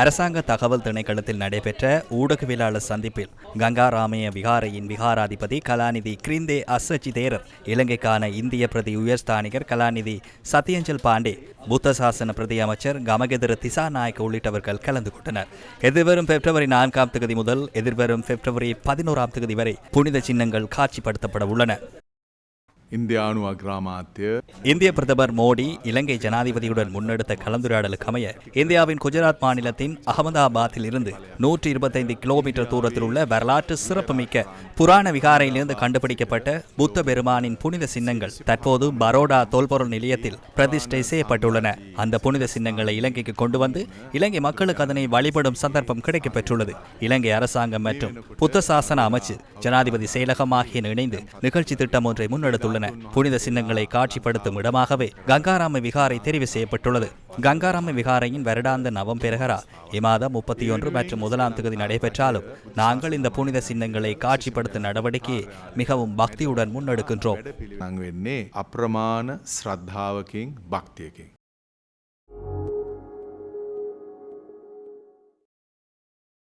அரசாங்க தகவல் திணைக்களத்தில் நடைபெற்ற ஊடகவியலாளர் சந்திப்பில் கங்காராமய விகாரையின் விகாராதிபதி கலாநிதி கிரிந்தே அசச்சி தேரர், இலங்கைக்கான இந்திய பிரதி உயர்ஸ்தானிகர் கலாநிதி சத்யஞ்சல் பாண்டே, புத்த சாசன பிரதி அமைச்சர் கமகெதிர திசாநாயக்க உள்ளிட்டவர்கள் கலந்து கொண்டனர். எதிர்வரும் பிப்ரவரி 4 முதல் எதிர்வரும் பிப்ரவரி 11 வரை புனித சின்னங்கள் காட்சிப்படுத்தப்பட உள்ளன. இந்திய பிரதமர் மோடி இலங்கை ஜனாதிபதியுடன் முன்னெடுத்த கலந்துரையாடலுக்கு அமைய இந்தியாவின் குஜராத் மாநிலத்தின் அகமதாபாத்தில் இருந்து 125 கிலோமீட்டர் தூரத்தில் உள்ள வரலாற்று சிறப்புமிக்க புராண விகாரையிலிருந்து கண்டுபிடிக்கப்பட்ட புத்த பெருமானின் புனித சின்னங்கள் தற்போது பரோடா தொல்பொருள் நிலையத்தில் பிரதிஷ்டை செய்யப்பட்டுள்ளன. அந்த புனித சின்னங்களை இலங்கைக்கு கொண்டு வந்து இலங்கை மக்களுக்கு அதனை வழிபடும் சந்தர்ப்பம் கிடைக்கப்பெற்றுள்ளது. இலங்கை அரசாங்கம் மற்றும் புத்த சாசன அமைச்சு ஜனாதிபதி செயலகம் ஆகிய இணைந்து நிகழ்ச்சி திட்டம் ஒன்றை முன்னெடுத்துள்ளன. புனித சின்னங்களை காட்சிப்படுத்தும் இடமாகவே கங்காராம விகாரை தெரிவு செய்யப்பட்டுள்ளது. கங்காராம விகாரையின் வருடாந்த நவம்பெரகரா இம்மாதம் 31 மற்றும் 1 நடைபெற்றாலும் நாங்கள் இந்த புனித சின்னங்களை காட்சிப்படுத்தும் நடவடிக்கையை மிகவும் பக்தியுடன் முன்னெடுக்கின்றோம்.